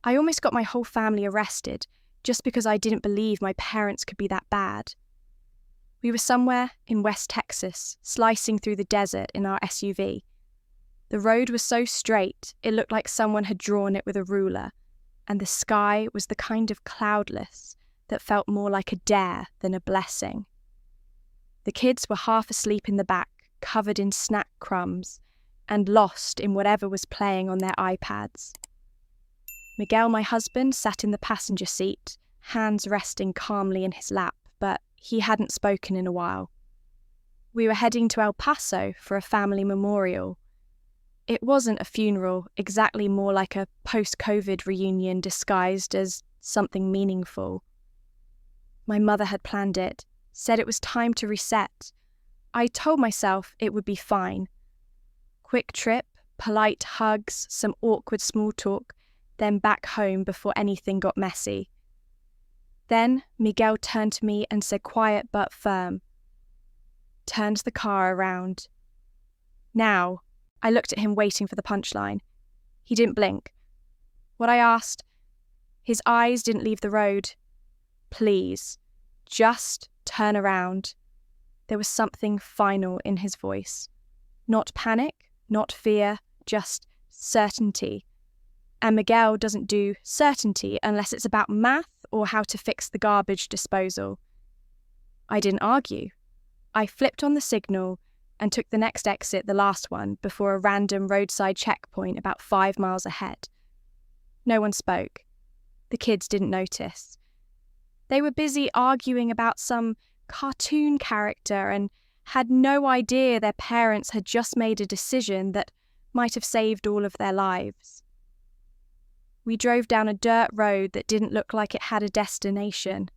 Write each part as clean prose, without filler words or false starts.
I almost got my whole family arrested just because I didn't believe my parents could be that bad. We were somewhere in West Texas, slicing through the desert in our SUV. The road was so straight, it looked like someone had drawn it with a ruler, and the sky was the kind of cloudless that felt more like a dare than a blessing. The kids were half asleep in the back, covered in snack crumbs, and lost in whatever was playing on their iPads. Miguel, my husband, sat in the passenger seat, hands resting calmly in his lap, but he hadn't spoken in a while. We were heading to El Paso for a family memorial. It wasn't a funeral, exactly more like a post-COVID reunion disguised as something meaningful. My mother had planned it, said it was time to reset. I told myself it would be fine. Quick trip, polite hugs, some awkward small talk, then back home before anything got messy. Then Miguel turned to me and said quiet but firm, "Turned the car around." Now, I looked at him waiting for the punchline. He didn't blink. What I asked, his eyes didn't leave the road. "Please, just turn around." There was something final in his voice. Not panic, not fear, just certainty. And Miguel doesn't do certainty unless it's about math or how to fix the garbage disposal. I didn't argue. I flipped on the signal and took the next exit, the last one, before a random roadside checkpoint about 5 miles ahead. No one spoke. The kids didn't notice. They were busy arguing about some cartoon character and had no idea their parents had just made a decision that might have saved all of their lives. We drove down a dirt road that didn't look like it had a destination.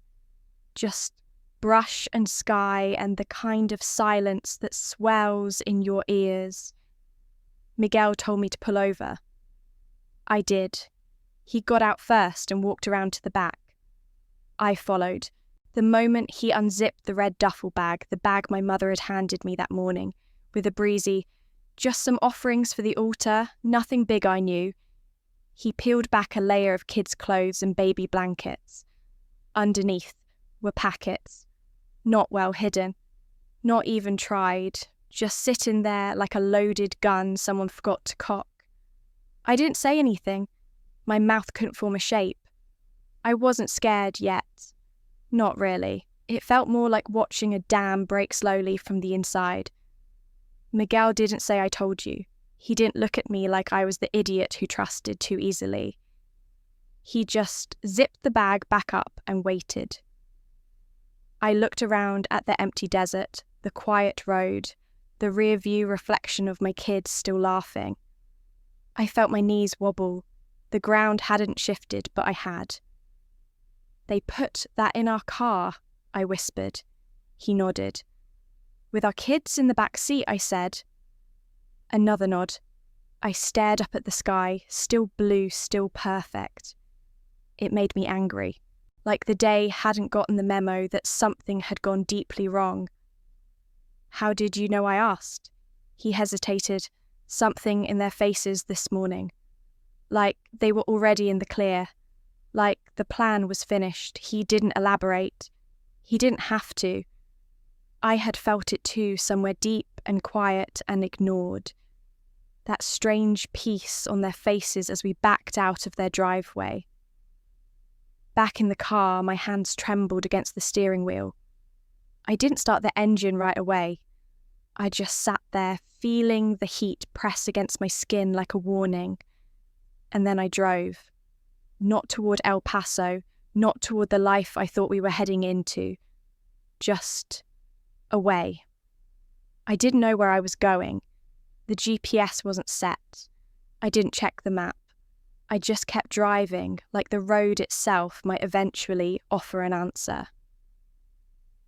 Just brush and sky and the kind of silence that swells in your ears. Miguel told me to pull over. I did. He got out first and walked around to the back. I followed. The moment he unzipped the red duffel bag, the bag my mother had handed me that morning, with a breezy, "Just some offerings for the altar, nothing big I knew," he peeled back a layer of kids' clothes and baby blankets. Underneath were packets, not well hidden, not even tried, just sitting there like a loaded gun someone forgot to cock. I didn't say anything. My mouth couldn't form a shape. I wasn't scared yet. Not really. It felt more like watching a dam break slowly from the inside. Miguel didn't say "I told you." He didn't look at me like I was the idiot who trusted too easily. He just zipped the bag back up and waited. I looked around at the empty desert, the quiet road, the rear-view reflection of my kids still laughing. I felt my knees wobble. The ground hadn't shifted, but I had. "They put that in our car," I whispered. He nodded. "With our kids in the back seat," I said. Another nod. I stared up at the sky, still blue, still perfect. It made me angry, like the day hadn't gotten the memo that something had gone deeply wrong. "How did you know I asked?" He hesitated, something in their faces this morning. Like they were already in the clear. Like the plan was finished. He didn't elaborate. He didn't have to. I had felt it too, somewhere deep and quiet and ignored. That strange peace on their faces as we backed out of their driveway. Back in the car, my hands trembled against the steering wheel. I didn't start the engine right away. I just sat there, feeling the heat press against my skin like a warning. And then I drove. Not toward El Paso, not toward the life I thought we were heading into. Just away. I didn't know where I was going. The GPS wasn't set. I didn't check the map. I just kept driving, like the road itself might eventually offer an answer.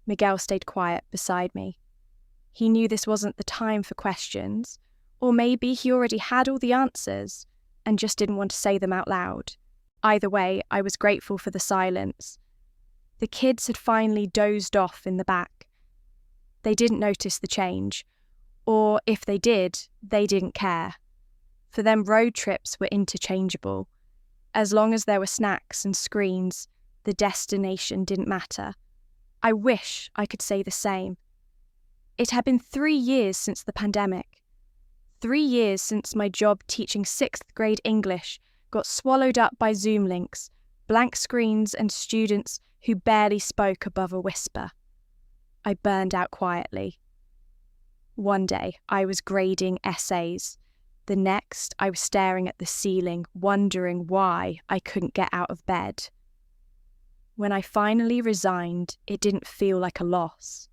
Miguel stayed quiet beside me. He knew this wasn't the time for questions, or maybe he already had all the answers and just didn't want to say them out loud. Either way, I was grateful for the silence. The kids had finally dozed off in the back. They didn't notice the change, or if they did, they didn't care. For them, road trips were interchangeable. As long as there were snacks and screens, the destination didn't matter. I wish I could say the same. It had been 3 years since the pandemic. 3 years since my job teaching 6th grade English got swallowed up by Zoom links, blank screens and students who barely spoke above a whisper. I burned out quietly. One day, I was grading essays. The next, I was staring at the ceiling, wondering why I couldn't get out of bed. When I finally resigned, it didn't feel like a loss.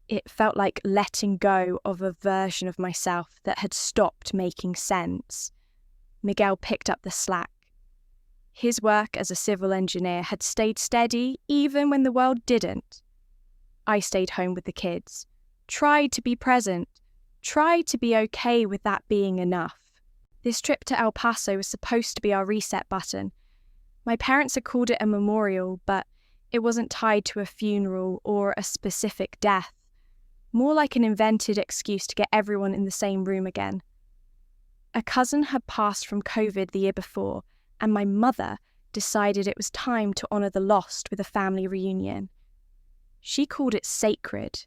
It felt like letting go of a version of myself that had stopped making sense. Miguel picked up the slack. His work as a civil engineer had stayed steady even when the world didn't. I stayed home with the kids, tried to be present, tried to be okay with that being enough. This trip to El Paso was supposed to be our reset button. My parents had called it a memorial, but it wasn't tied to a funeral or a specific death. More like an invented excuse to get everyone in the same room again. A cousin had passed from COVID the year before, and my mother decided it was time to honour the lost with a family reunion. She called it sacred.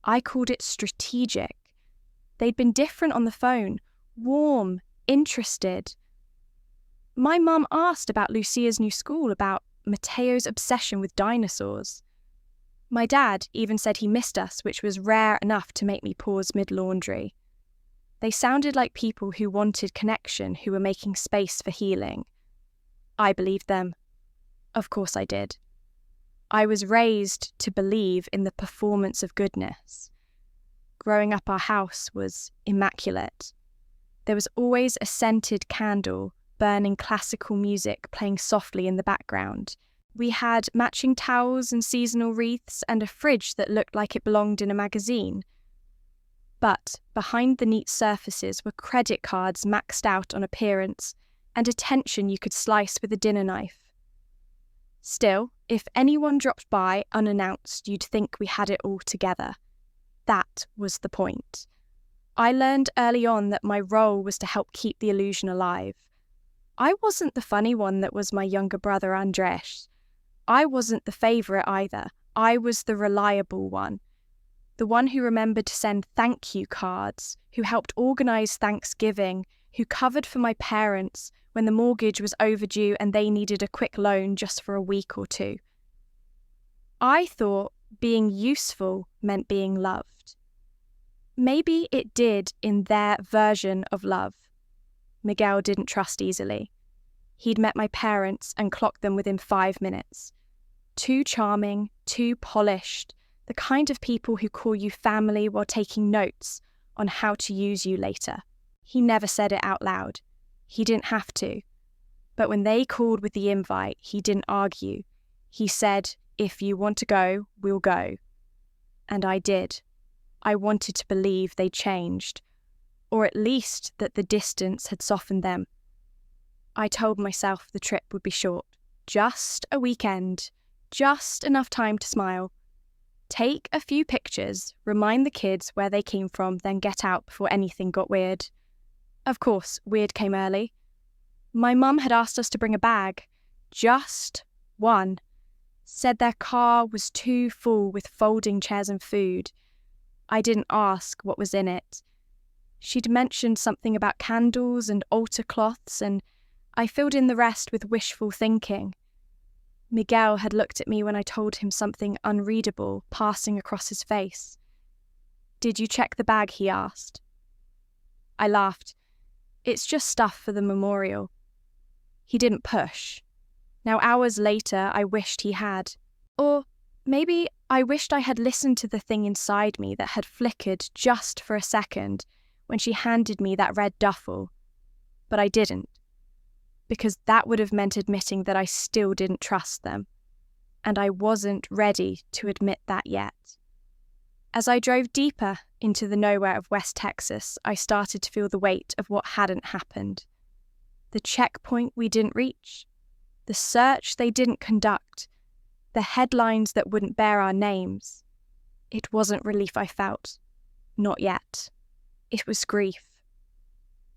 I called it strategic. They'd been different on the phone, warm, interested. My mum asked about Lucia's new school, about Mateo's obsession with dinosaurs. My dad even said he missed us, which was rare enough to make me pause mid-laundry. They sounded like people who wanted connection, who were making space for healing. I believed them. Of course I did. I was raised to believe in the performance of goodness. Growing up, our house was immaculate. There was always a scented candle, burning classical music playing softly in the background. We had matching towels and seasonal wreaths and a fridge that looked like it belonged in a magazine. But behind the neat surfaces were credit cards maxed out on appearance and attention you could slice with a dinner knife. Still, if anyone dropped by unannounced, you'd think we had it all together. That was the point. I learned early on that my role was to help keep the illusion alive. I wasn't the funny one that was my younger brother Andres. I wasn't the favourite either. I was the reliable one. The one who remembered to send thank you cards, who helped organise Thanksgiving, who covered for my parents when the mortgage was overdue and they needed a quick loan just for a week or two. I thought being useful meant being loved. Maybe it did in their version of love. Miguel didn't trust easily. He'd met my parents and clocked them within 5 minutes. Too charming, too polished, the kind of people who call you family while taking notes on how to use you later. He never said it out loud. He didn't have to. But when they called with the invite, he didn't argue. He said, "If you want to go, we'll go." And I did. I wanted to believe they'd changed, or at least that the distance had softened them. I told myself the trip would be short. Just a weekend. Just enough time to smile. Take a few pictures, remind the kids where they came from, then get out before anything got weird. Of course, weird came early. My mum had asked us to bring a bag. Just one. Said their car was too full with folding chairs and food. I didn't ask what was in it. She'd mentioned something about candles and altar cloths, and I filled in the rest with wishful thinking. Miguel had looked at me when I told him something unreadable passing across his face. "Did you check the bag?" he asked. I laughed. "It's just stuff for the memorial." He didn't push. Now, hours later, I wished he had. Or maybe I wished I had listened to the thing inside me that had flickered just for a second when she handed me that red duffel. But I didn't. Because that would have meant admitting that I still didn't trust them. And I wasn't ready to admit that yet. As I drove deeper into the nowhere of West Texas, I started to feel the weight of what hadn't happened. The checkpoint we didn't reach. The search they didn't conduct. The headlines that wouldn't bear our names. It wasn't relief I felt. Not yet. It was grief.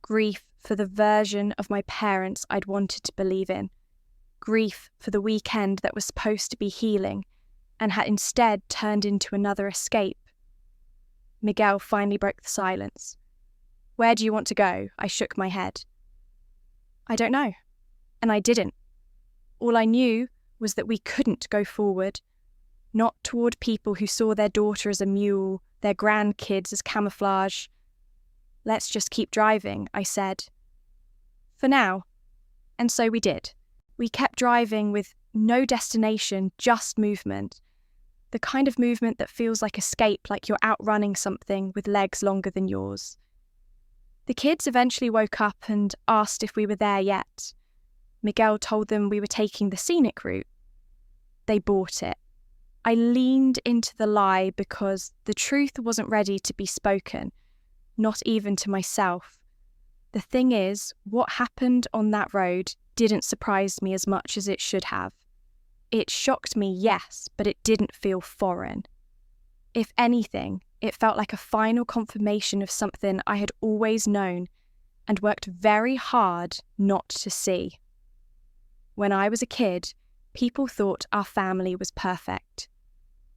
Grief for the version of my parents I'd wanted to believe in. grief for the weekend that was supposed to be healing and had instead turned into another escape. Miguel finally broke the silence. "Where do you want to go?" I shook my head. "I don't know." And I didn't. All I knew was that we couldn't go forward, not toward people who saw their daughter as a mule, their grandkids as camouflage. "Let's just keep driving," I said. "For now." And so we did. We kept driving with no destination, just movement. The kind of movement that feels like escape, like you're outrunning something with legs longer than yours. The kids eventually woke up and asked if we were there yet. Miguel told them we were taking the scenic route. They bought it. I leaned into the lie because the truth wasn't ready to be spoken, not even to myself. The thing is, what happened on that road didn't surprise me as much as it should have. It shocked me, yes, but it didn't feel foreign. If anything, it felt like a final confirmation of something I had always known and worked very hard not to see. When I was a kid, people thought our family was perfect.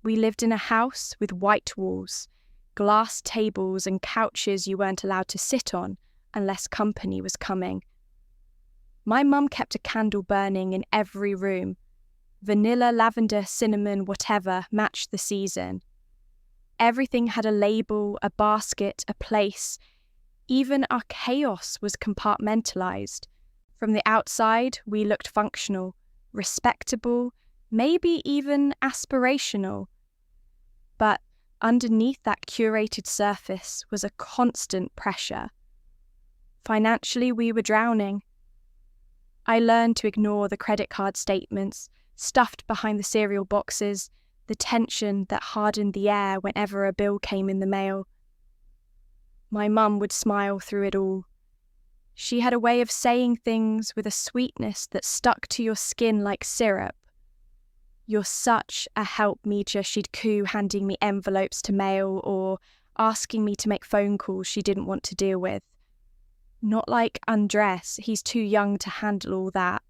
We lived in a house with white walls, glass tables and couches you weren't allowed to sit on unless company was coming. My mum kept a candle burning in every room. Vanilla, lavender, cinnamon, whatever matched the season. Everything had a label, a basket, a place. Even our chaos was compartmentalized. From the outside, we looked functional, respectable, maybe even aspirational. But underneath that curated surface was a constant pressure. Financially, we were drowning. I learned to ignore the credit card statements, stuffed behind the cereal boxes, the tension that hardened the air whenever a bill came in the mail. My mum would smile through it all. She had a way of saying things with a sweetness that stuck to your skin like syrup. "You're such a help, Mija," she'd coo, handing me envelopes to mail or asking me to make phone calls she didn't want to deal with. Not like Andres, he's too young to handle all that.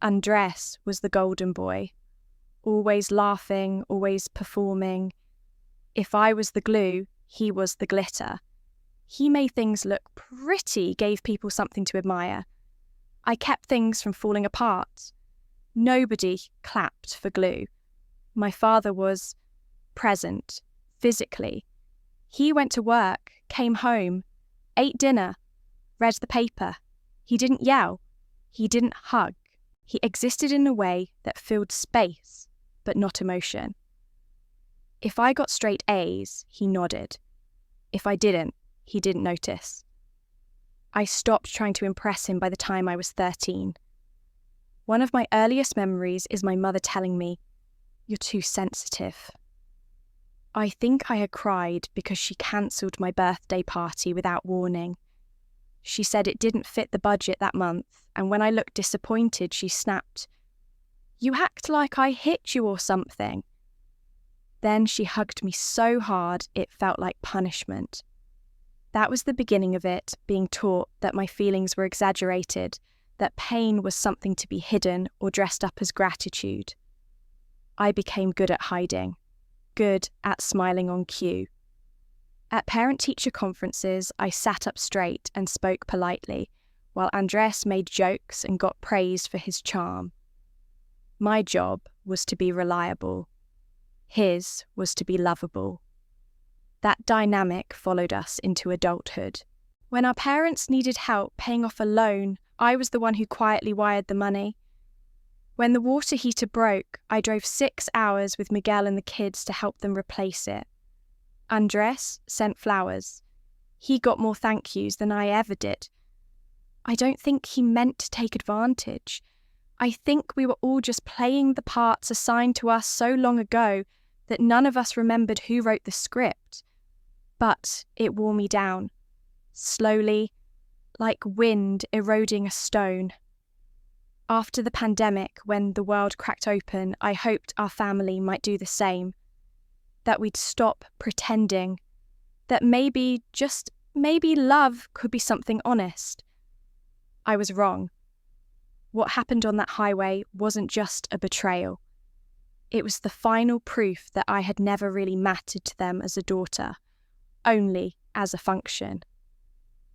Andres was the golden boy. Always laughing, always performing. If I was the glue, he was the glitter. He made things look pretty, gave people something to admire. I kept things from falling apart. Nobody clapped for glue. My father was present, physically. He went to work, came home, ate dinner, read the paper. He didn't yell. He didn't hug. He existed in a way that filled space, but not emotion. If I got straight A's, he nodded. If I didn't, he didn't notice. I stopped trying to impress him by the time I was 13. One of my earliest memories is my mother telling me, "You're too sensitive." I think I had cried because she cancelled my birthday party without warning. She said it didn't fit the budget that month, and when I looked disappointed, she snapped, "You act like I hit you or something." Then she hugged me so hard it felt like punishment. That was the beginning of it, being taught that my feelings were exaggerated, that pain was something to be hidden or dressed up as gratitude. I became good at hiding, good at smiling on cue. At parent-teacher conferences, I sat up straight and spoke politely, while Andres made jokes and got praised for his charm. My job was to be reliable. His was to be lovable. That dynamic followed us into adulthood. When our parents needed help paying off a loan, I was the one who quietly wired the money. When the water heater broke, I drove 6 hours with Miguel and the kids to help them replace it. Andres sent flowers. He got more thank yous than I ever did. I don't think he meant to take advantage. I think we were all just playing the parts assigned to us so long ago that none of us remembered who wrote the script. But it wore me down, slowly, like wind eroding a stone. After the pandemic, when the world cracked open, I hoped our family might do the same. That we'd stop pretending. That maybe, just maybe, love could be something honest. I was wrong. What happened on that highway wasn't just a betrayal. It was the final proof that I had never really mattered to them as a daughter, only as a function.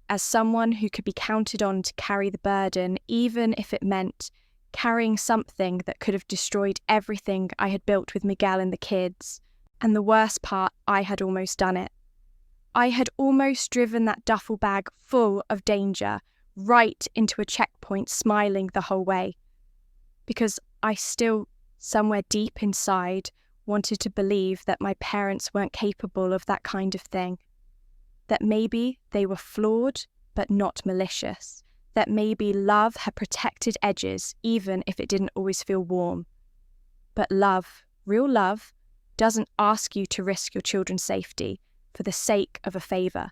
As someone who could be counted on to carry the burden, even if it meant carrying something that could have destroyed everything I had built with Miguel and the kids. And the worst part, I had almost done it. I had almost driven that duffel bag full of danger right into a checkpoint, smiling the whole way. Because I still, somewhere deep inside, wanted to believe that my parents weren't capable of that kind of thing. That maybe they were flawed, but not malicious. That maybe love had protected edges, even if it didn't always feel warm. But love, real love, doesn't ask you to risk your children's safety for the sake of a favour.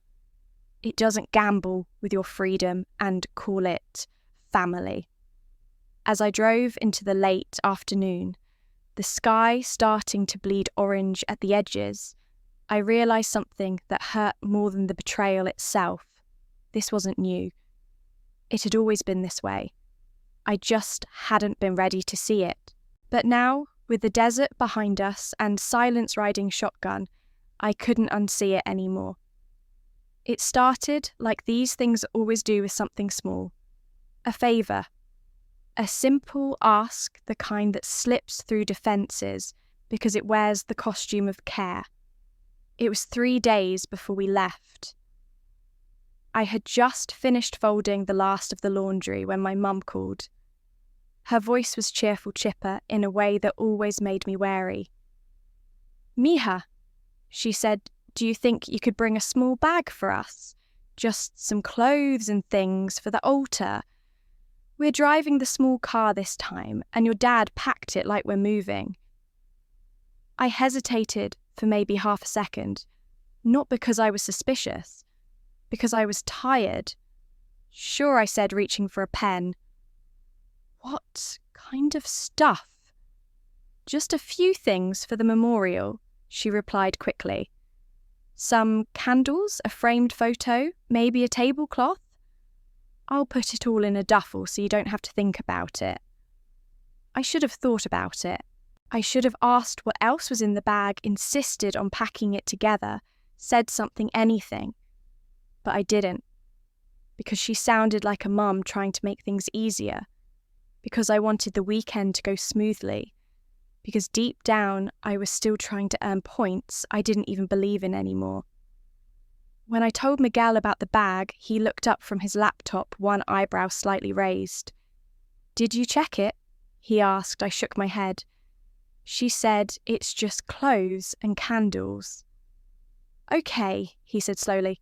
It doesn't gamble with your freedom and call it family. As I drove into the late afternoon, the sky starting to bleed orange at the edges, I realised something that hurt more than the betrayal itself. This wasn't new. It had always been this way. I just hadn't been ready to see it. But now, with the desert behind us and silence riding shotgun, I couldn't unsee it anymore. It started like these things always do with something small. A favour. A simple ask, the kind that slips through defences because it wears the costume of care. It was 3 days before we left. I had just finished folding the last of the laundry when my mum called. Her voice was cheerful chipper in a way that always made me wary. "Mija," she said, "do you think you could bring a small bag for us? Just some clothes and things for the altar. We're driving the small car this time, and your dad packed it like we're moving." I hesitated for maybe half a second, not because I was suspicious, because I was tired. "Sure," I said, reaching for a pen. "What kind of stuff?" "Just a few things for the memorial," she replied quickly. "Some candles, a framed photo, maybe a tablecloth. I'll put it all in a duffel so you don't have to think about it." I should have thought about it. I should have asked what else was in the bag, insisted on packing it together, said something, anything. But I didn't. Because she sounded like a mum trying to make things easier. Because I wanted the weekend to go smoothly. Because deep down, I was still trying to earn points I didn't even believe in anymore. When I told Miguel about the bag, he looked up from his laptop, one eyebrow slightly raised. "Did you check it?" he asked. I shook my head. She said, "It's just clothes and candles." "Okay," he said slowly.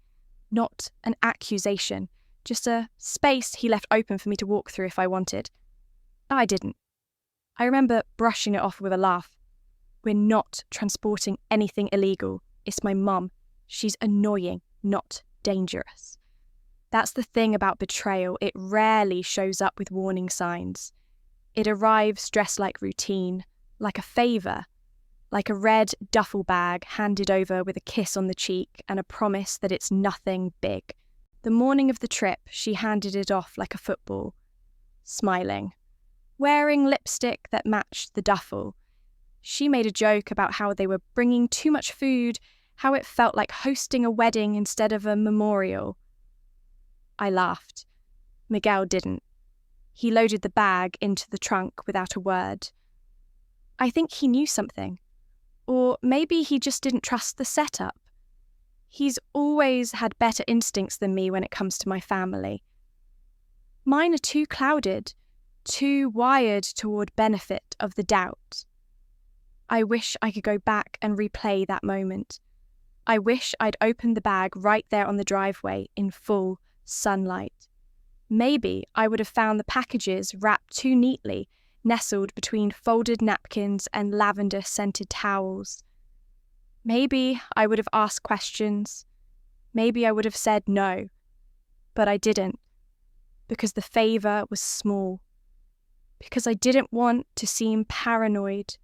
Not an accusation, just a space he left open for me to walk through if I wanted. I didn't. I remember brushing it off with a laugh. "We're not transporting anything illegal. It's my mum. She's annoying, not dangerous." That's the thing about betrayal. It rarely shows up with warning signs. It arrives dressed like routine, like a favour, like a red duffel bag handed over with a kiss on the cheek and a promise that it's nothing big. The morning of the trip, she handed it off like a football, smiling, wearing lipstick that matched the duffel. She made a joke about how they were bringing too much food, how it felt like hosting a wedding instead of a memorial. I laughed. Miguel didn't. He loaded the bag into the trunk without a word. I think he knew something. Or maybe he just didn't trust the setup. He's always had better instincts than me when it comes to my family. Mine are too clouded, too wired toward benefit of the doubt. I wish I could go back and replay that moment. I wish I'd opened the bag right there on the driveway in full sunlight. Maybe I would have found the packages wrapped too neatly, nestled between folded napkins and lavender-scented towels. Maybe I would have asked questions. Maybe I would have said no. But I didn't, because the favour was small. Because I didn't want to seem paranoid.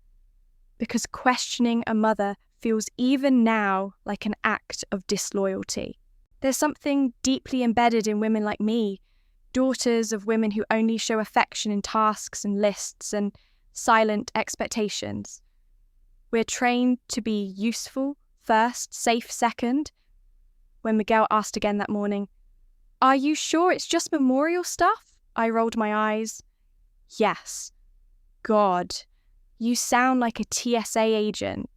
Because questioning a mother feels even now like an act of disloyalty. There's something deeply embedded in women like me, daughters of women who only show affection in tasks and lists and silent expectations. We're trained to be useful first, safe second. When Miguel asked again that morning, "Are you sure it's just memorial stuff?" I rolled my eyes. Yes. God, you sound like a TSA agent.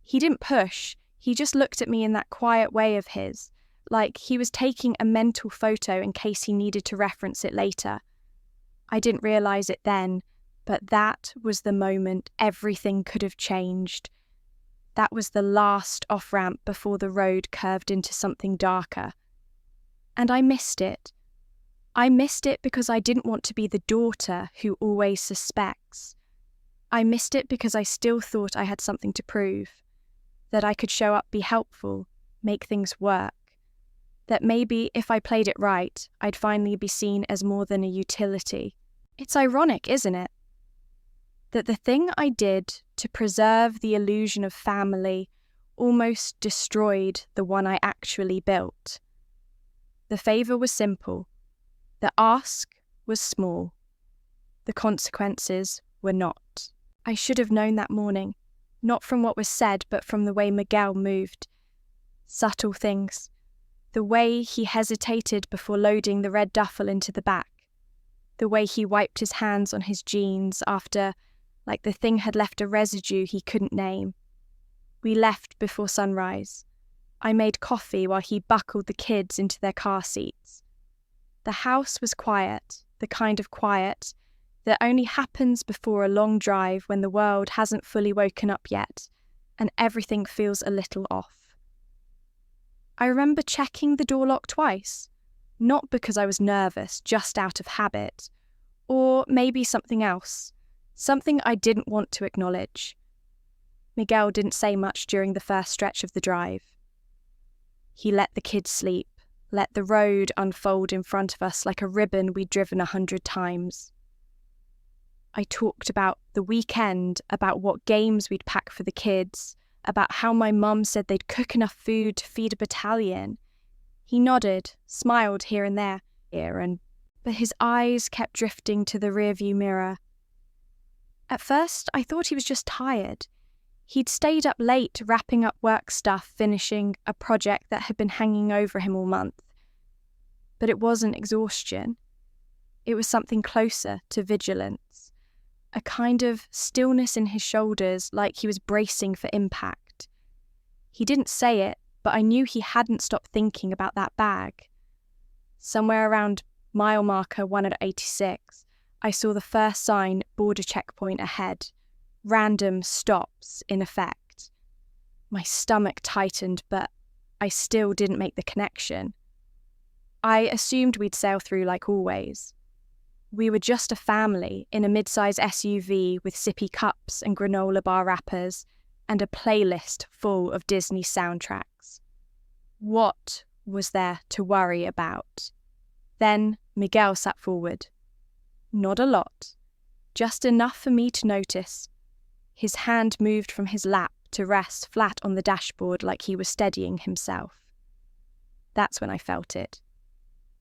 He didn't push, he just looked at me in that quiet way of his, like he was taking a mental photo in case he needed to reference it later. I didn't realise it then, but that was the moment everything could have changed. That was the last off-ramp before the road curved into something darker. And I missed it. I missed it because I didn't want to be the daughter who always suspects. I missed it because I still thought I had something to prove, that I could show up, be helpful, make things work, that maybe if I played it right, I'd finally be seen as more than a utility. It's ironic, isn't it? That the thing I did to preserve the illusion of family almost destroyed the one I actually built. The favour was simple. The ask was small. The consequences were not. I should have known that morning, not from what was said, but from the way Miguel moved. Subtle things. The way he hesitated before loading the red duffel into the back. The way he wiped his hands on his jeans after, like the thing had left a residue he couldn't name. We left before sunrise. I made coffee while he buckled the kids into their car seats. The house was quiet, the kind of quiet that only happens before a long drive when the world hasn't fully woken up yet and everything feels a little off. I remember checking the door lock twice, not because I was nervous, just out of habit, or maybe something else, something I didn't want to acknowledge. Miguel didn't say much during the first stretch of the drive. He let the kids sleep, let the road unfold in front of us like a ribbon we'd driven 100 times. I talked about the weekend, about what games we'd pack for the kids, about how my mum said they'd cook enough food to feed a battalion. He nodded, smiled here and there, but his eyes kept drifting to the rearview mirror. At first, I thought he was just tired. He'd stayed up late wrapping up work stuff, finishing a project that had been hanging over him all month. But it wasn't exhaustion. It was something closer to vigilance. A kind of stillness in his shoulders, like he was bracing for impact. He didn't say it, but I knew he hadn't stopped thinking about that bag. Somewhere around mile marker 186, I saw the first sign, border checkpoint ahead. Random stops in effect. My stomach tightened, but I still didn't make the connection. I assumed we'd sail through like always. We were just a family in a mid-size SUV with sippy cups and granola bar wrappers and a playlist full of Disney soundtracks. What was there to worry about? Then Miguel sat forward. Not a lot, just enough for me to notice. His hand moved from his lap to rest flat on the dashboard like he was steadying himself. That's when I felt it.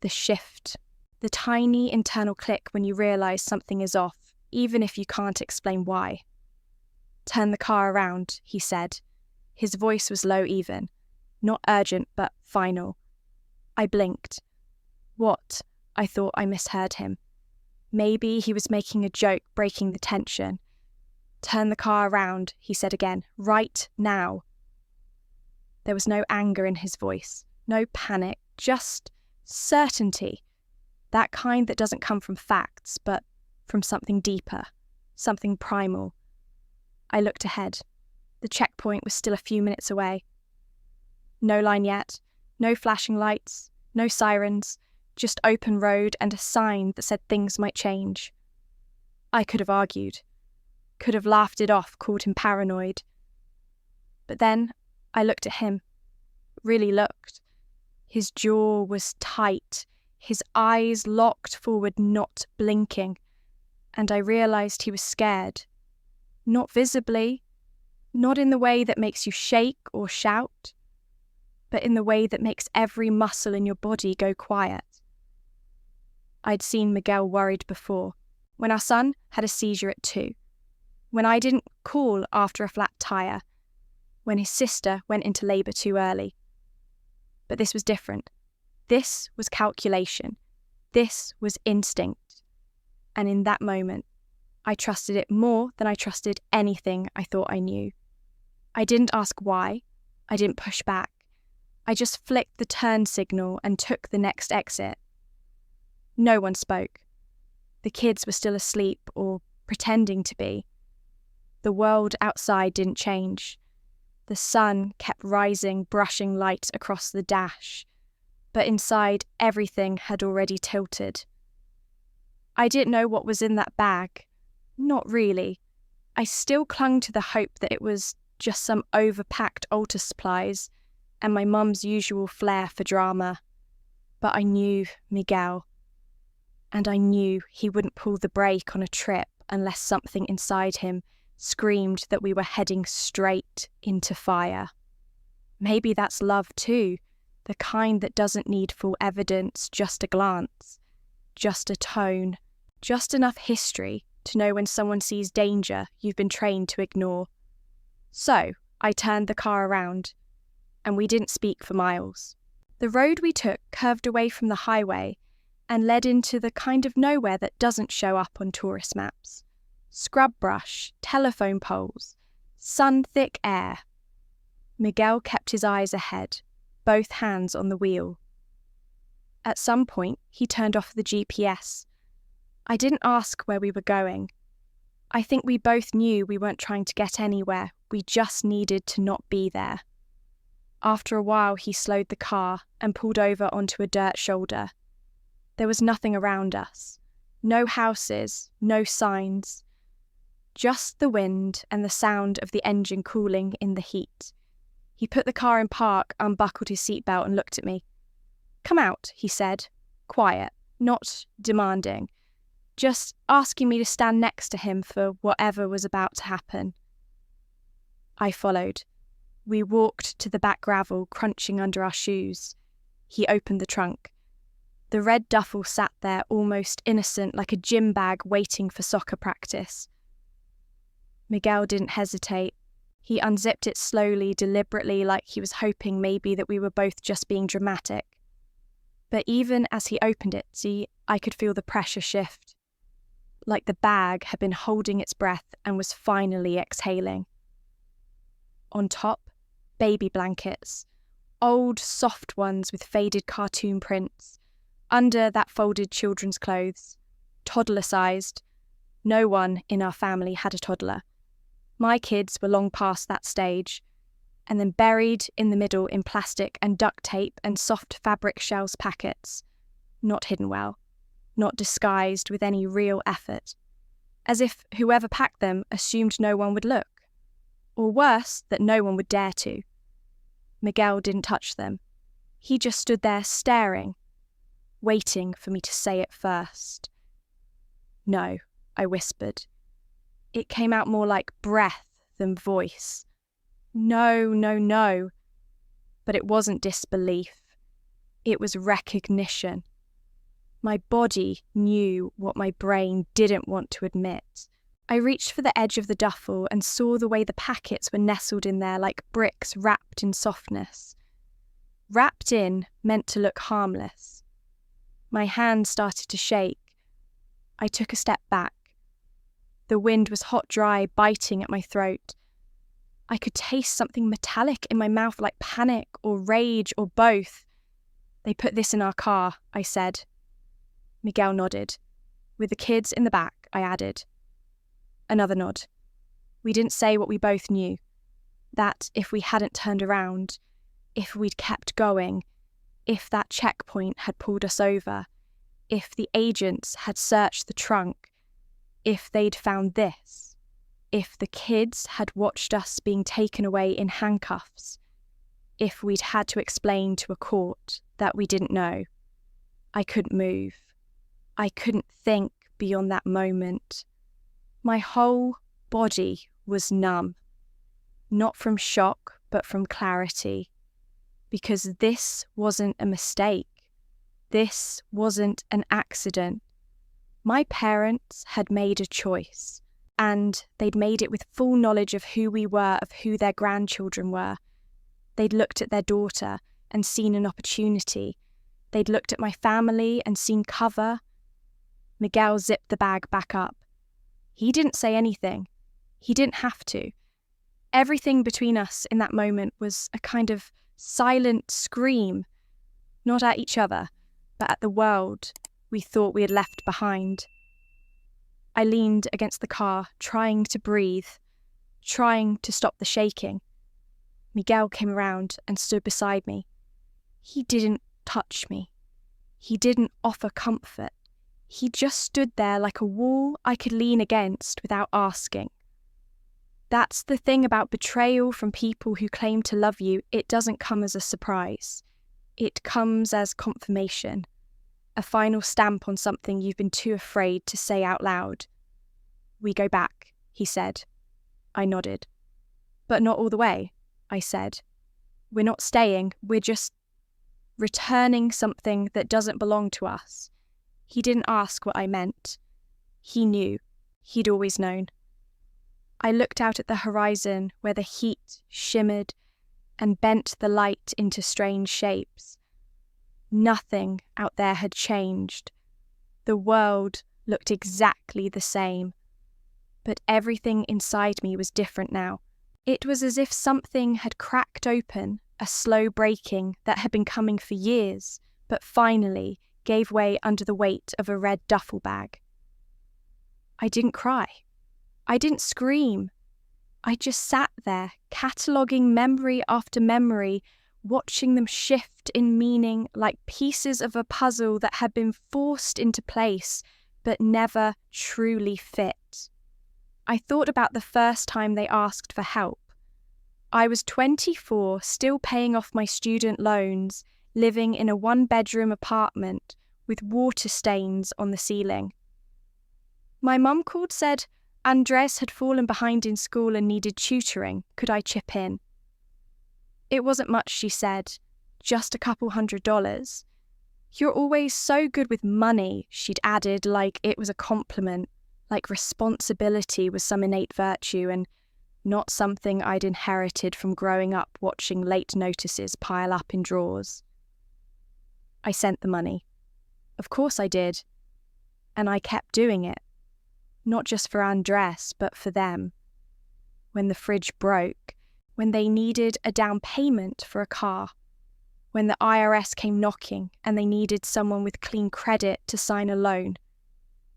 The shift. The tiny internal click when you realise something is off, even if you can't explain why. "Turn the car around," he said. His voice was low even. Not urgent, but final. I blinked. What? I thought I misheard him. Maybe he was making a joke, breaking the tension. "Turn the car around," he said again. "Right now." There was no anger in his voice, no panic, just certainty. That kind that doesn't come from facts, but from something deeper, something primal. I looked ahead. The checkpoint was still a few minutes away. No line yet, no flashing lights, no sirens, just open road and a sign that said things might change. I could have argued, could have laughed it off, called him paranoid. But then I looked at him, really looked. His jaw was tight, his eyes locked forward, not blinking, and I realised he was scared. Not visibly, not in the way that makes you shake or shout, but in the way that makes every muscle in your body go quiet. I'd seen Miguel worried before, when our son had a seizure at 2, when I didn't call after a flat tire, when his sister went into labour too early. But this was different. This was calculation. This was instinct. And in that moment, I trusted it more than I trusted anything I thought I knew. I didn't ask why. I didn't push back. I just flicked the turn signal and took the next exit. No one spoke. The kids were still asleep or pretending to be. The world outside didn't change. The sun kept rising, brushing light across the dash, but inside everything had already tilted. I didn't know what was in that bag. Not really. I still clung to the hope that it was just some overpacked altar supplies and my mum's usual flair for drama. But I knew Miguel. And I knew he wouldn't pull the brake on a trip unless something inside him screamed that we were heading straight into fire. Maybe that's love too, the kind that doesn't need full evidence, just a glance, just a tone, just enough history to know when someone sees danger you've been trained to ignore. So I turned the car around, and we didn't speak for miles. The road we took curved away from the highway and led into the kind of nowhere that doesn't show up on tourist maps. Scrub brush, telephone poles, sun-thick air. Miguel kept his eyes ahead, both hands on the wheel. At some point, he turned off the GPS. I didn't ask where we were going. I think we both knew we weren't trying to get anywhere, we just needed to not be there. After a while, he slowed the car and pulled over onto a dirt shoulder. There was nothing around us. No houses, no signs. Just the wind and the sound of the engine cooling in the heat. He put the car in park, unbuckled his seatbelt and looked at me. "Come out," he said, quiet, not demanding, just asking me to stand next to him for whatever was about to happen. I followed. We walked to the back gravel, crunching under our shoes. He opened the trunk. The red duffel sat there almost innocent, like a gym bag waiting for soccer practice. Miguel didn't hesitate. He unzipped it slowly, deliberately, like he was hoping maybe that we were both just being dramatic. But even as he opened it, I could feel the pressure shift. Like the bag had been holding its breath and was finally exhaling. On top, baby blankets. Old, soft ones with faded cartoon prints. Under that folded children's clothes. Toddler-sized. No one in our family had a toddler. My kids were long past that stage. And then buried in the middle in plastic and duct tape and soft fabric shells packets. Not hidden well. Not disguised with any real effort. As if whoever packed them assumed no one would look. Or worse, that no one would dare to. Miguel didn't touch them. He just stood there staring, waiting for me to say it first. "No," I whispered. It came out more like breath than voice. "No, no, no." But it wasn't disbelief. It was recognition. My body knew what my brain didn't want to admit. I reached for the edge of the duffel and saw the way the packets were nestled in there like bricks wrapped in softness. Wrapped in meant to look harmless. My hand started to shake. I took a step back. The wind was hot, dry, biting at my throat. I could taste something metallic in my mouth, like panic or rage or both. "They put this in our car," I said. Miguel nodded. "With the kids in the back," I added. Another nod. We didn't say what we both knew. That if we hadn't turned around, if we'd kept going, if that checkpoint had pulled us over, if the agents had searched the trunk, if they'd found this, if the kids had watched us being taken away in handcuffs, if we'd had to explain to a court that we didn't know, I couldn't move. I couldn't think beyond that moment. My whole body was numb. Not from shock, but from clarity. Because this wasn't a mistake. This wasn't an accident. My parents had made a choice, and they'd made it with full knowledge of who we were, of who their grandchildren were. They'd looked at their daughter and seen an opportunity. They'd looked at my family and seen cover. Miguel zipped the bag back up. He didn't say anything. He didn't have to. Everything between us in that moment was a kind of silent scream, not at each other, but at the world we thought we had left behind. I leaned against the car, trying to breathe, trying to stop the shaking. Miguel came around and stood beside me. He didn't touch me. He didn't offer comfort. He just stood there like a wall I could lean against without asking. That's the thing about betrayal from people who claim to love you. It doesn't come as a surprise. It comes as confirmation, a final stamp on something you've been too afraid to say out loud. "We go back," he said. I nodded. "But not all the way," I said. "We're not staying, we're just returning something that doesn't belong to us." He didn't ask what I meant. He knew. He'd always known. I looked out at the horizon where the heat shimmered and bent the light into strange shapes. Nothing out there had changed. The world looked exactly the same. But everything inside me was different now. It was as if something had cracked open, a slow breaking that had been coming for years, but finally gave way under the weight of a red duffel bag. I didn't cry. I didn't scream. I just sat there, cataloguing memory after memory, watching them shift in meaning like pieces of a puzzle that had been forced into place but never truly fit. I thought about the first time they asked for help. I was 24, still paying off my student loans, living in a one-bedroom apartment with water stains on the ceiling. My mum called, said Andres had fallen behind in school and needed tutoring. Could I chip in? It wasn't much, she said, just a couple $100. You're always so good with money, she'd added, like it was a compliment, like responsibility was some innate virtue and not something I'd inherited from growing up watching late notices pile up in drawers. I sent the money. Of course I did. And I kept doing it. Not just for Andres, but for them. When the fridge broke, when they needed a down payment for a car, when the IRS came knocking and they needed someone with clean credit to sign a loan.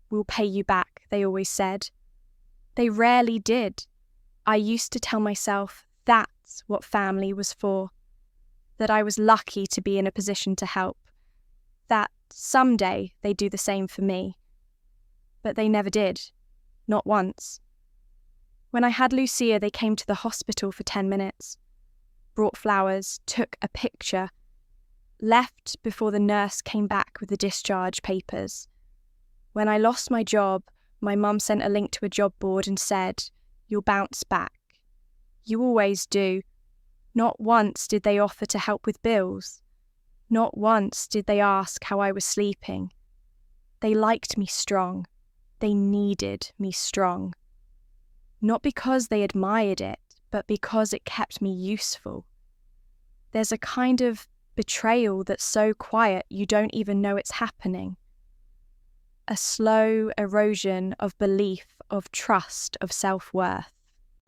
"We'll pay you back," they always said. They rarely did. I used to tell myself that's what family was for, that I was lucky to be in a position to help, that someday they'd do the same for me. But they never did, not once. When I had Lucia, they came to the hospital for 10 minutes, brought flowers, took a picture, left before the nurse came back with the discharge papers. When I lost my job, my mum sent a link to a job board and said, "You'll bounce back. You always do." Not once did they offer to help with bills. Not once did they ask how I was sleeping. They liked me strong. They needed me strong. Not because they admired it, but because it kept me useful. There's a kind of betrayal that's so quiet you don't even know it's happening. A slow erosion of belief, of trust, of self-worth.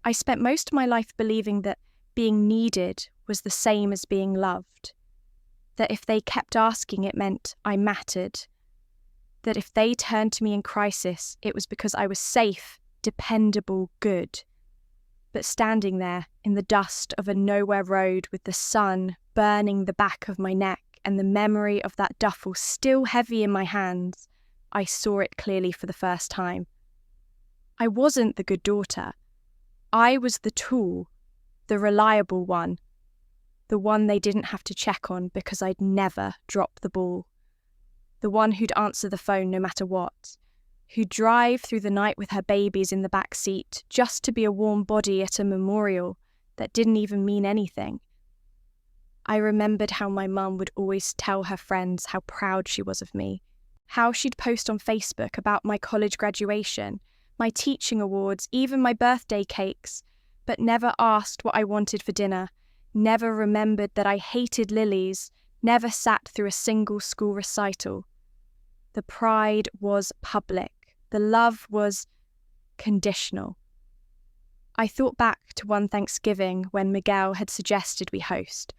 I spent most of my life believing that being needed was the same as being loved. That if they kept asking, it meant I mattered. That if they turned to me in crisis, it was because I was safe, dependable, good. But standing there in the dust of a nowhere road with the sun burning the back of my neck and the memory of that duffel still heavy in my hands, I saw it clearly for the first time. I wasn't the good daughter. I was the tool, the reliable one, the one they didn't have to check on because I'd never dropped the ball, the one who'd answer the phone no matter what, who'd drive through the night with her babies in the back seat just to be a warm body at a memorial that didn't even mean anything. I remembered how my mum would always tell her friends how proud she was of me, how she'd post on Facebook about my college graduation, my teaching awards, even my birthday cakes, but never asked what I wanted for dinner, never remembered that I hated lilies, never sat through a single school recital. The pride was public. The love was conditional. I thought back to one Thanksgiving when Miguel had suggested we host.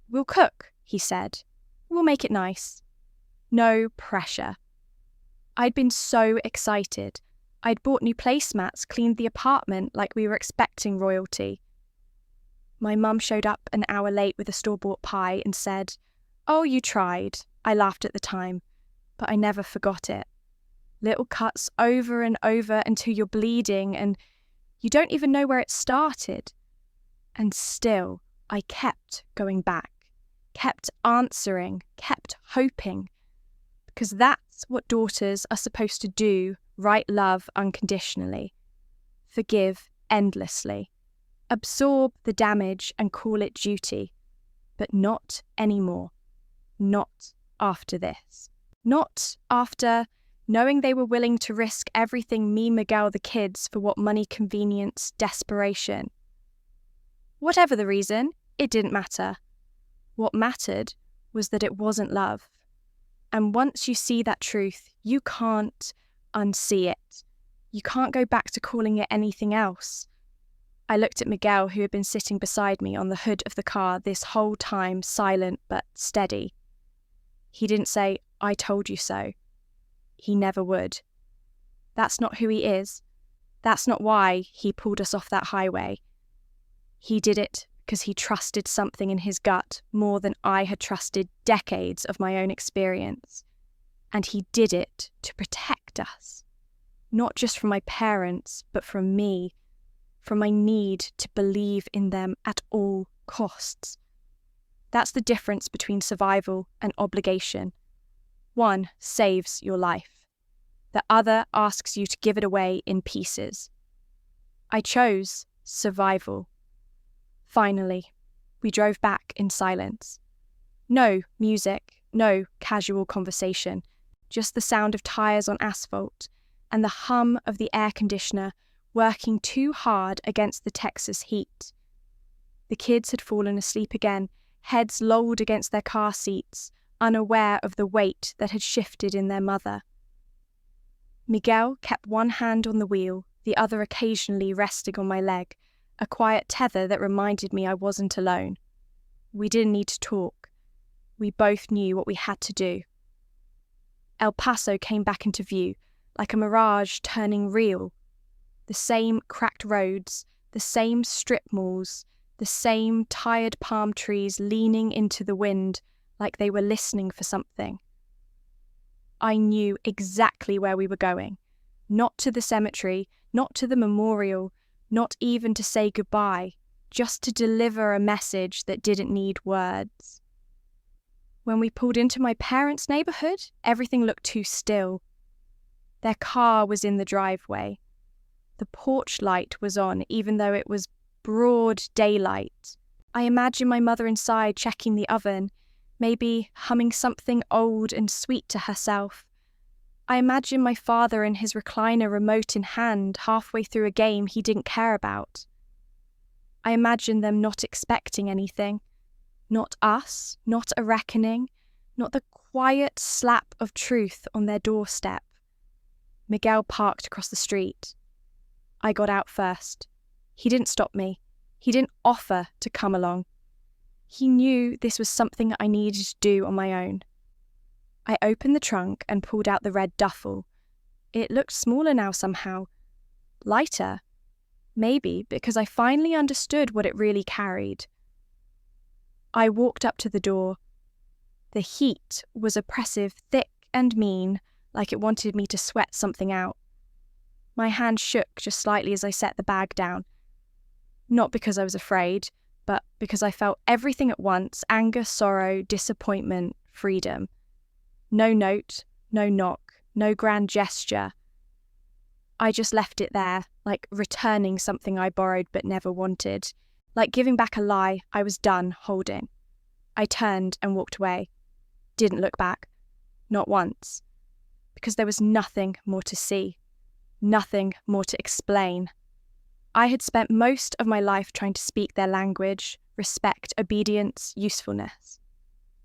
"We'll cook," he said. "We'll make it nice." No pressure. I'd been so excited. I'd bought new placemats, cleaned the apartment like we were expecting royalty. My mum showed up an hour late with a store-bought pie and said, "Oh, you tried." I laughed at the time, but I never forgot it. Little cuts over and over until you're bleeding and you don't even know where it started. And still, I kept going back, kept answering, kept hoping. Because that's what daughters are supposed to do, write love unconditionally, forgive endlessly, absorb the damage and call it duty. But not anymore. Not after this. Not after knowing they were willing to risk everything me, Miguel, the kids for what money, convenience, desperation. Whatever the reason, it didn't matter. What mattered was that it wasn't love. And once you see that truth, you can't unsee it. You can't go back to calling it anything else. I looked at Miguel, who had been sitting beside me on the hood of the car this whole time, silent but steady. He didn't say, "I told you so." He never would. That's not who he is. That's not why he pulled us off that highway. He did it because he trusted something in his gut more than I had trusted decades of my own experience. And he did it to protect us. Not just from my parents, but from me, from my need to believe in them at all costs. That's the difference between survival and obligation. One saves your life. The other asks you to give it away in pieces. I chose survival. Finally, we drove back in silence. No music, no casual conversation, just the sound of tires on asphalt and the hum of the air conditioner working too hard against the Texas heat. The kids had fallen asleep again, heads lolled against their car seats, unaware of the weight that had shifted in their mother. Miguel kept one hand on the wheel, the other occasionally resting on my leg, a quiet tether that reminded me I wasn't alone. We didn't need to talk. We both knew what we had to do. El Paso came back into view, like a mirage turning real. The same cracked roads, the same strip malls, the same tired palm trees leaning into the wind like they were listening for something. I knew exactly where we were going. Not to the cemetery, not to the memorial, not even to say goodbye, just to deliver a message that didn't need words. When we pulled into my parents' neighborhood, everything looked too still. Their car was in the driveway. The porch light was on, even though it was broad daylight. I imagined my mother inside checking the oven, maybe humming something old and sweet to herself. I imagined my father in his recliner, remote in hand, halfway through a game he didn't care about. I imagined them not expecting anything. Not us, not a reckoning, not the quiet slap of truth on their doorstep. Miguel parked across the street. I got out first. He didn't stop me. He didn't offer to come along. He knew this was something I needed to do on my own. I opened the trunk and pulled out the red duffel. It looked smaller now somehow. Lighter. Maybe because I finally understood what it really carried. I walked up to the door. The heat was oppressive, thick and mean, like it wanted me to sweat something out. My hand shook just slightly as I set the bag down. Not because I was afraid, but because I felt everything at once: anger, sorrow, disappointment, freedom. No note, no knock, no grand gesture. I just left it there, like returning something I borrowed but never wanted, like giving back a lie I was done holding. I turned and walked away. Didn't look back. Not once. Because there was nothing more to see. Nothing more to explain. I had spent most of my life trying to speak their language, respect, obedience, usefulness.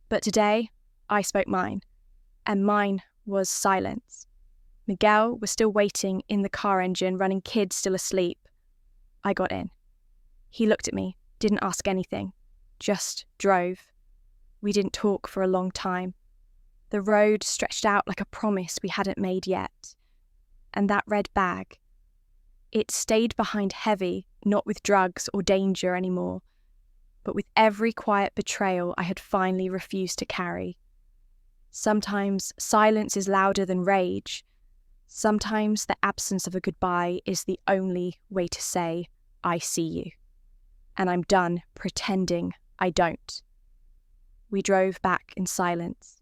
But today, I spoke mine. And mine was silence. Miguel was still waiting in the car engine, running, kids still asleep. I got in. He looked at me, didn't ask anything, just drove. We didn't talk for a long time. The road stretched out like a promise we hadn't made yet. And that red bag, it stayed behind heavy, not with drugs or danger anymore, but with every quiet betrayal I had finally refused to carry. Sometimes silence is louder than rage. Sometimes the absence of a goodbye is the only way to say, I see you. And I'm done pretending I don't. We drove back in silence.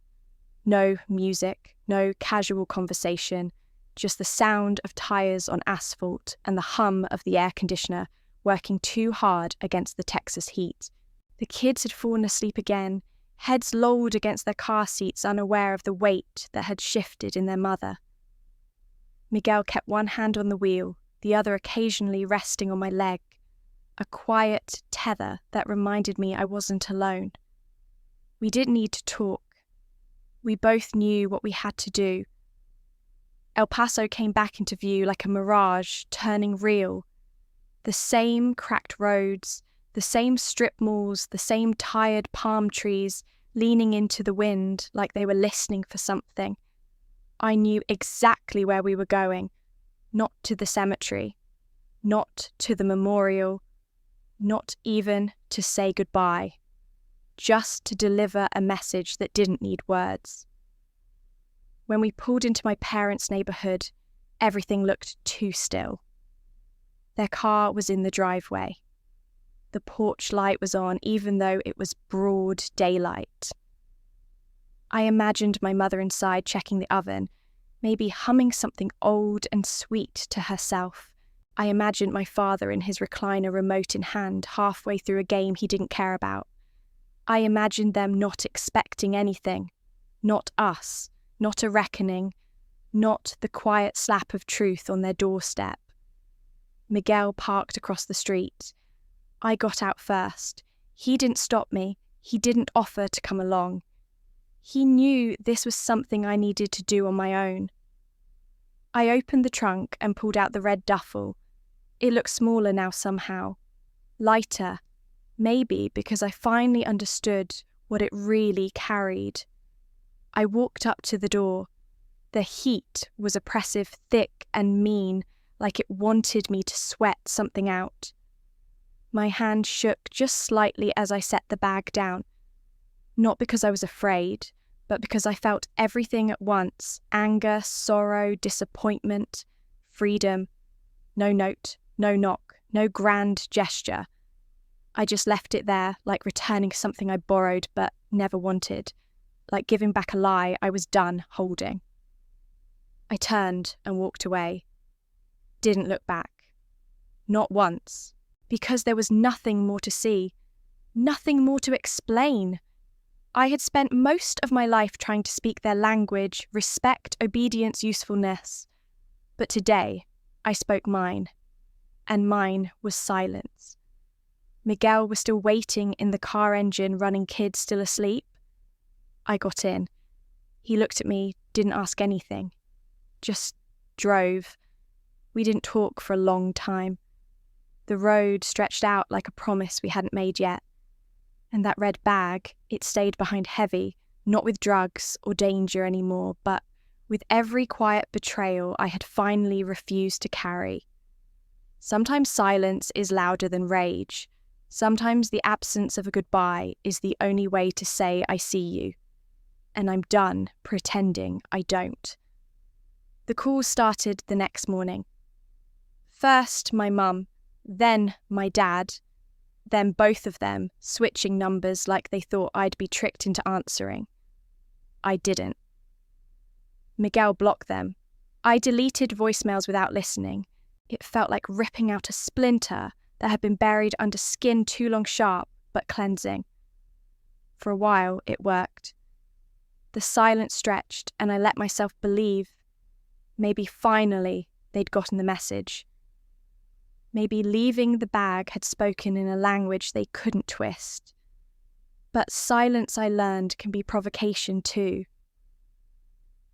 No music, no casual conversation, just the sound of tyres on asphalt and the hum of the air conditioner working too hard against the Texas heat. The kids had fallen asleep again, heads lolled against their car seats, unaware of the weight that had shifted in their mother. Miguel kept one hand on the wheel, the other occasionally resting on my leg, a quiet tether that reminded me I wasn't alone. We didn't need to talk. We both knew what we had to do. El Paso came back into view like a mirage, turning real. The same cracked roads, the same strip malls, the same tired palm trees leaning into the wind like they were listening for something. I knew exactly where we were going, not to the cemetery, not to the memorial, not even to say goodbye, just to deliver a message that didn't need words. When we pulled into my parents' neighborhood, everything looked too still. Their car was in the driveway. The porch light was on, even though it was broad daylight. I imagined my mother inside checking the oven, maybe humming something old and sweet to herself. I imagined my father in his recliner, remote in hand, halfway through a game he didn't care about. I imagined them not expecting anything, not us, not a reckoning, not the quiet slap of truth on their doorstep. Miguel parked across the street. I got out first. He didn't stop me. He didn't offer to come along. He knew this was something I needed to do on my own. I opened the trunk and pulled out the red duffel. It looked smaller now somehow, lighter, maybe because I finally understood what it really carried. I walked up to the door. The heat was oppressive, thick and mean, like it wanted me to sweat something out. My hand shook just slightly as I set the bag down. Not because I was afraid, but because I felt everything at once: anger, sorrow, disappointment, freedom. No note, no knock, no grand gesture. I just left it there, like returning something I borrowed but never wanted, like giving back a lie I was done holding. I turned and walked away. Didn't look back. Not once. Because there was nothing more to see, nothing more to explain. I had spent most of my life trying to speak their language, respect, obedience, usefulness. But today, I spoke mine, and mine was silence. Miguel was still waiting in the car engine, running, kids still asleep. I got in. He looked at me, didn't ask anything, just drove. We didn't talk for a long time. The road stretched out like a promise we hadn't made yet. And that red bag, it stayed behind heavy, not with drugs or danger anymore, but with every quiet betrayal I had finally refused to carry. Sometimes silence is louder than rage. Sometimes the absence of a goodbye is the only way to say I see you. And I'm done pretending I don't. The calls started the next morning. First, my mum, then my dad, then both of them switching numbers like they thought I'd be tricked into answering. I didn't. Miguel blocked them. I deleted voicemails without listening. It felt like ripping out a splinter that had been buried under skin too long, sharp but cleansing. For a while, it worked. The silence stretched, and I let myself believe maybe finally they'd gotten the message. Maybe leaving the bag had spoken in a language they couldn't twist. But silence, I learned, can be provocation too.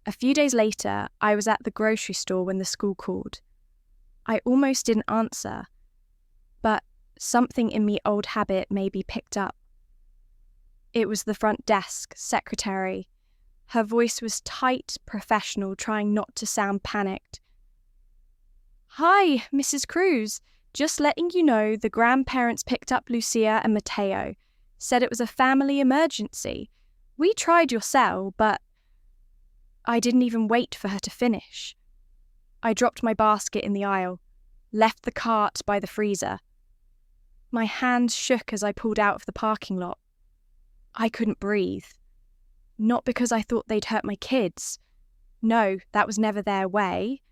A few days later, I was at the grocery store when the school called. I almost didn't answer, but something in me old habit maybe picked up. It was the front desk secretary. Her voice was tight, professional, trying not to sound panicked. "Hi, Mrs. Cruz. Just letting you know the grandparents picked up Lucia and Mateo. Said it was a family emergency. We tried your cell, but..." I didn't even wait for her to finish. I dropped my basket in the aisle, left the cart by the freezer. My hands shook as I pulled out of the parking lot. I couldn't breathe. Not because I thought they'd hurt my kids. No, that was never their way.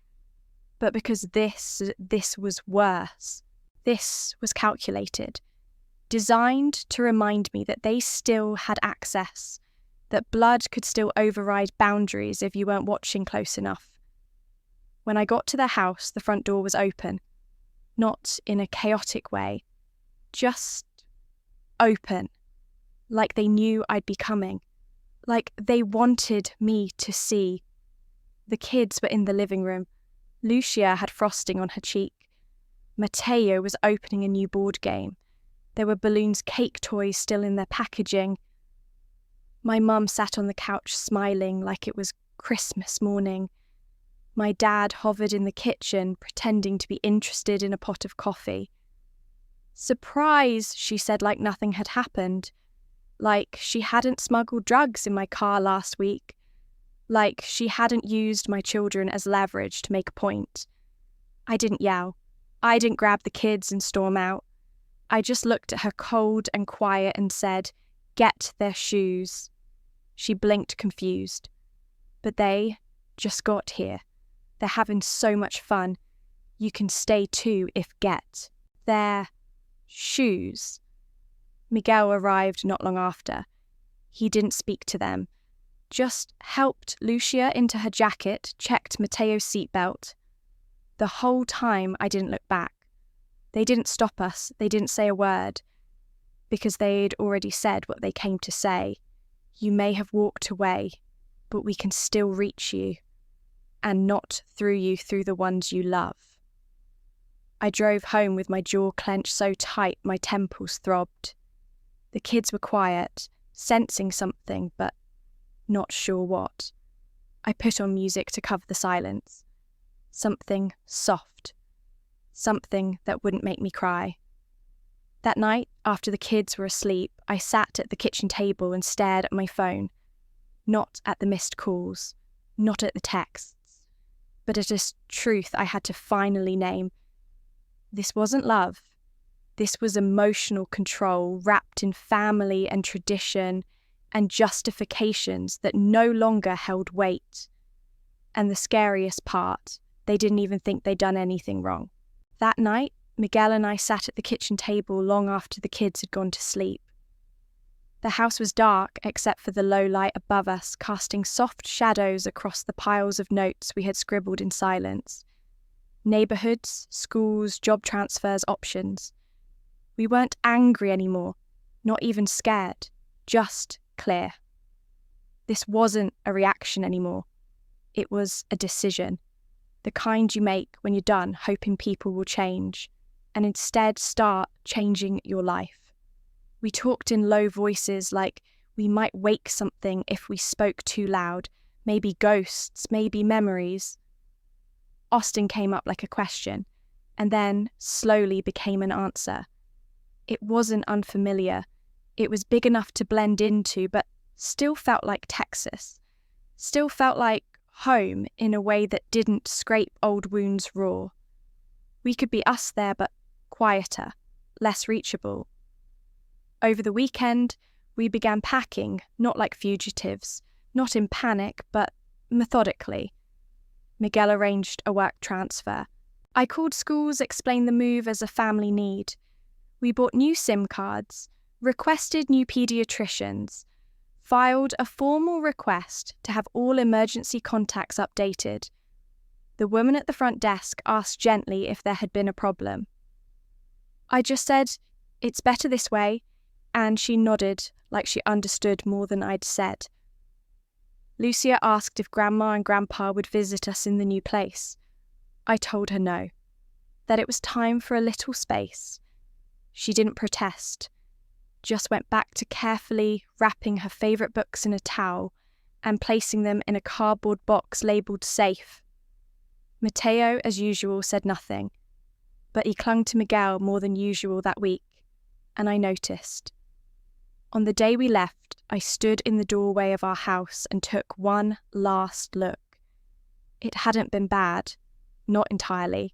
But because this was worse. This was calculated. Designed to remind me that they still had access. That blood could still override boundaries if you weren't watching close enough. When I got to their house, the front door was open. Not in a chaotic way. Just open. Like they knew I'd be coming. Like they wanted me to see. The kids were in the living room. Lucia had frosting on her cheek. Mateo was opening a new board game. There were balloons, cake toys still in their packaging. My mum sat on the couch smiling like it was Christmas morning. My dad hovered in the kitchen, pretending to be interested in a pot of coffee. "Surprise," she said like nothing had happened. Like she hadn't smuggled drugs in my car last week. Like she hadn't used my children as leverage to make a point. I didn't yell. I didn't grab the kids and storm out. I just looked at her cold and quiet and said, "Get their shoes." She blinked confused. But they just got here. They're having so much fun. You can stay too if get their shoes. Miguel arrived not long after. He didn't speak to them. Just helped Lucia into her jacket, checked Mateo's seatbelt. The whole time I didn't look back. They didn't stop us. They didn't say a word. Because they'd already said what they came to say. You may have walked away, but we can still reach you. And not through you through the ones you love. I drove home with my jaw clenched so tight my temples throbbed. The kids were quiet, sensing something, but not sure what. I put on music to cover the silence. Something soft. Something that wouldn't make me cry. That night, after the kids were asleep, I sat at the kitchen table and stared at my phone. Not at the missed calls, not at the texts, but at a truth I had to finally name. This wasn't love. This was emotional control wrapped in family and tradition and justifications that no longer held weight. And the scariest part, they didn't even think they'd done anything wrong. That night, Miguel and I sat at the kitchen table long after the kids had gone to sleep. The house was dark except for the low light above us casting soft shadows across the piles of notes we had scribbled in silence. Neighbourhoods, schools, job transfers, options. We weren't angry anymore, not even scared, just clear. This wasn't a reaction anymore. It was a decision. The kind you make when you're done hoping people will change, and instead start changing your life. We talked in low voices like we might wake something if we spoke too loud, maybe ghosts, maybe memories. Austin came up like a question, and then slowly became an answer. It wasn't unfamiliar. It was big enough to blend into, but still felt like Texas. Still felt like home in a way that didn't scrape old wounds raw. We could be us there, but quieter, less reachable. Over the weekend, we began packing, not like fugitives, not in panic, but methodically. Miguel arranged a work transfer. I called schools, explained the move as a family need. We bought new SIM cards, requested new paediatricians, filed a formal request to have all emergency contacts updated. The woman at the front desk asked gently if there had been a problem. I just said, "It's better this way," and she nodded like she understood more than I'd said. Lucia asked if Grandma and Grandpa would visit us in the new place. I told her no, that it was time for a little space. She didn't protest, just went back to carefully wrapping her favourite books in a towel and placing them in a cardboard box labelled safe. Matteo, as usual, said nothing, but he clung to Miguel more than usual that week, and I noticed. On the day we left, I stood in the doorway of our house and took one last look. It hadn't been bad, not entirely.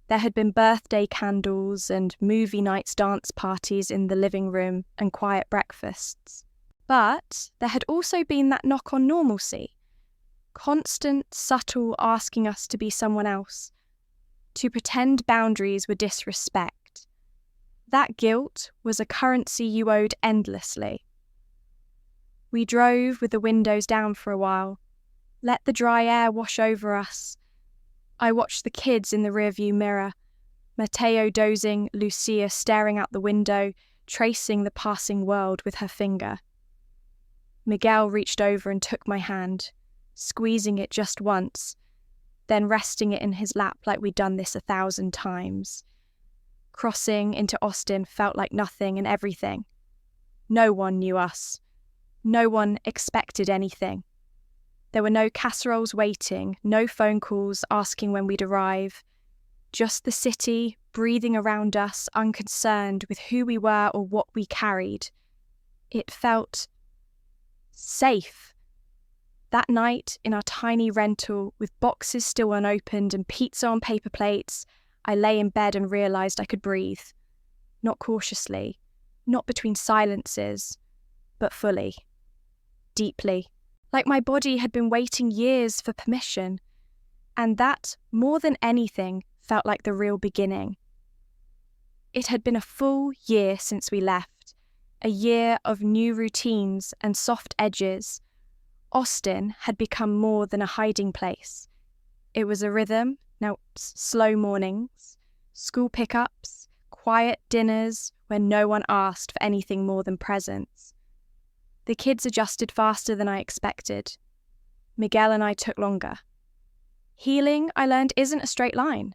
There had been birthday candles and movie nights, dance parties in the living room and quiet breakfasts. But there had also been that knock on normalcy. Constant, subtle asking us to be someone else. To pretend boundaries were disrespect. That guilt was a currency you owed endlessly. We drove with the windows down for a while, let the dry air wash over us. I watched the kids in the rearview mirror, Matteo dozing, Lucia staring out the window, tracing the passing world with her finger. Miguel reached over and took my hand, squeezing it just once, then resting it in his lap like we'd done this 1,000 times. Crossing into Austin felt like nothing and everything. No one knew us. No one expected anything. There were no casseroles waiting, no phone calls asking when we'd arrive. Just the city breathing around us, unconcerned with who we were or what we carried. It felt safe. That night, in our tiny rental, with boxes still unopened and pizza on paper plates, I lay in bed and realised I could breathe. Not cautiously, not between silences, but fully. Deeply. Like my body had been waiting years for permission. And that, more than anything, felt like the real beginning. It had been a full year since we left. A year of new routines and soft edges. Austin had become more than a hiding place. It was a rhythm, now slow mornings, school pickups, quiet dinners where no one asked for anything more than presents. The kids adjusted faster than I expected. Miguel and I took longer. Healing, I learned, isn't a straight line.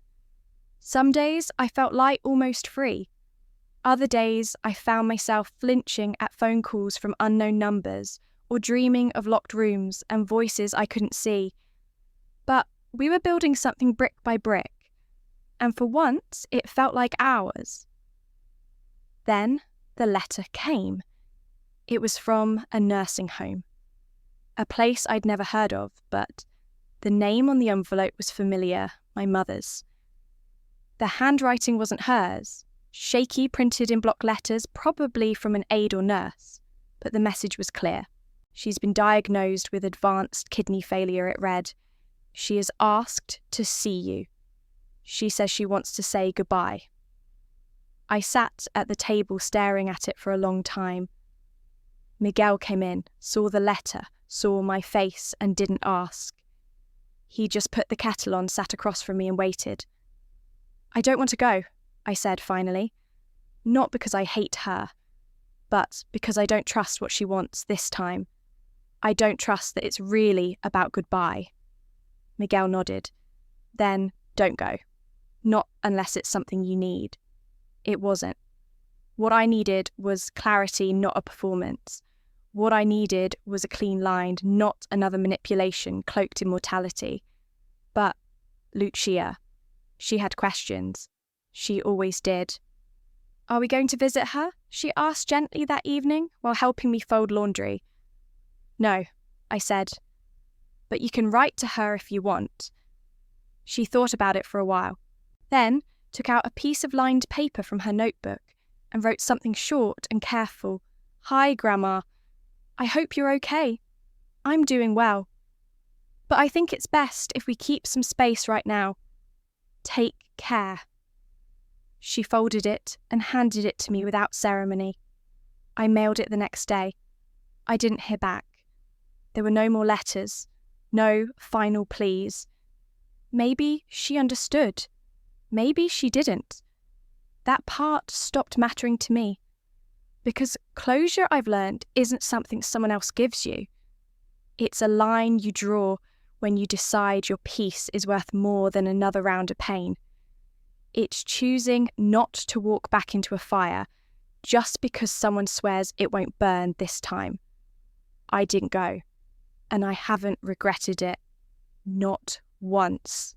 Some days I felt light, almost free. Other days I found myself flinching at phone calls from unknown numbers or dreaming of locked rooms and voices I couldn't see. But we were building something brick by brick, and for once it felt like ours. Then the letter came. It was from a nursing home, a place I'd never heard of, but the name on the envelope was familiar, my mother's. The handwriting wasn't hers, shaky, printed in block letters, probably from an aide or nurse, but the message was clear. She's been diagnosed with advanced kidney failure, it read. She is asked to see you. She says she wants to say goodbye. I sat at the table staring at it for a long time. Miguel came in, saw the letter, saw my face, and didn't ask. He just put the kettle on, sat across from me and waited. I don't want to go, I said finally. Not because I hate her, but because I don't trust what she wants this time. I don't trust that it's really about goodbye. Miguel nodded. Then, don't go. Not unless it's something you need. It wasn't. What I needed was clarity, not a performance. What I needed was a clean line, not another manipulation cloaked in mortality. But Lucia, she had questions. She always did. Are we going to visit her? She asked gently that evening while helping me fold laundry. No, I said. But you can write to her if you want. She thought about it for a while, then took out a piece of lined paper from her notebook and wrote something short and careful. Hi, Grandma. I hope you're okay. I'm doing well. But I think it's best if we keep some space right now. Take care. She folded it and handed it to me without ceremony. I mailed it the next day. I didn't hear back. There were no more letters, no final pleas. Maybe she understood. Maybe she didn't. That part stopped mattering to me. Because closure, I've learned, isn't something someone else gives you. It's a line you draw when you decide your peace is worth more than another round of pain. It's choosing not to walk back into a fire just because someone swears it won't burn this time. I didn't go, and I haven't regretted it. Not once.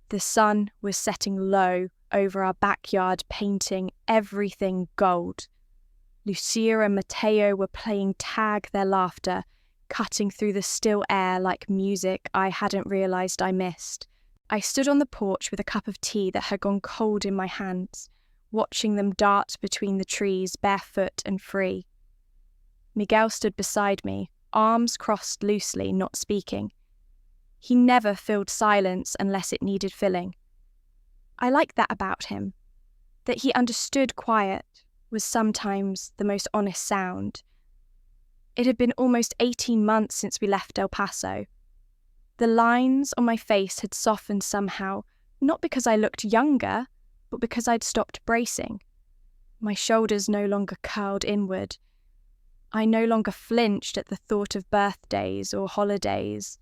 The sun was setting low over our backyard, painting everything gold. Lucia and Matteo were playing tag, their laughter cutting through the still air like music I hadn't realised I missed. I stood on the porch with a cup of tea that had gone cold in my hands, watching them dart between the trees, barefoot and free. Miguel stood beside me, arms crossed loosely, not speaking. He never filled silence unless it needed filling. I liked that about him, that he understood quiet was sometimes the most honest sound. It had been almost 18 months since we left El Paso. The lines on my face had softened somehow, not because I looked younger, but because I'd stopped bracing. My shoulders no longer curled inward. I no longer flinched at the thought of birthdays or holidays.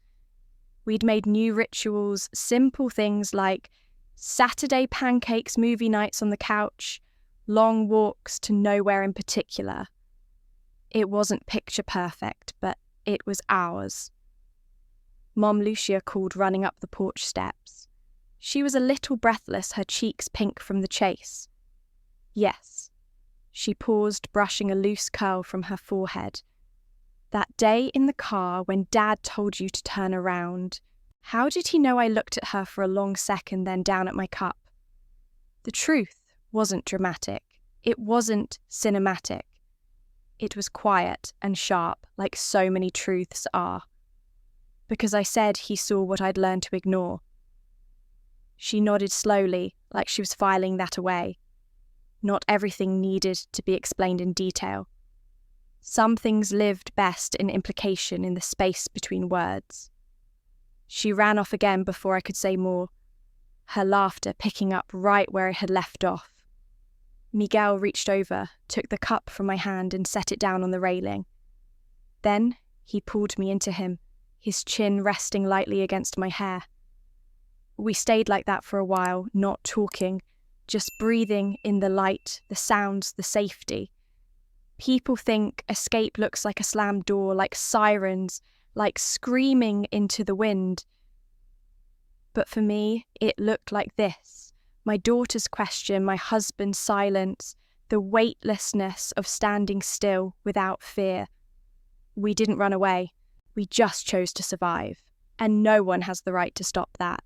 We'd made new rituals, simple things like Saturday pancakes, movie nights on the couch, long walks to nowhere in particular. It wasn't picture perfect, but it was ours. Mom Lucia called running up the porch steps. She was a little breathless, her cheeks pink from the chase. Yes. She paused, brushing a loose curl from her forehead. That day in the car when Dad told you to turn around, how did he know I looked at her for a long second, then down at my cup? The truth wasn't dramatic. It wasn't cinematic. It was quiet and sharp, like so many truths are. Because I said he saw what I'd learned to ignore. She nodded slowly, like she was filing that away. Not everything needed to be explained in detail. Some things lived best in implication in the space between words. She ran off again before I could say more, her laughter picking up right where it had left off. Miguel reached over, took the cup from my hand and set it down on the railing. Then he pulled me into him, his chin resting lightly against my hair. We stayed like that for a while, not talking, just breathing in the light, the sounds, the safety. People think escape looks like a slammed door, like sirens, like screaming into the wind. But for me, it looked like this. My daughter's question, my husband's silence, the weightlessness of standing still without fear. We didn't run away. We just chose to survive. And no one has the right to stop that.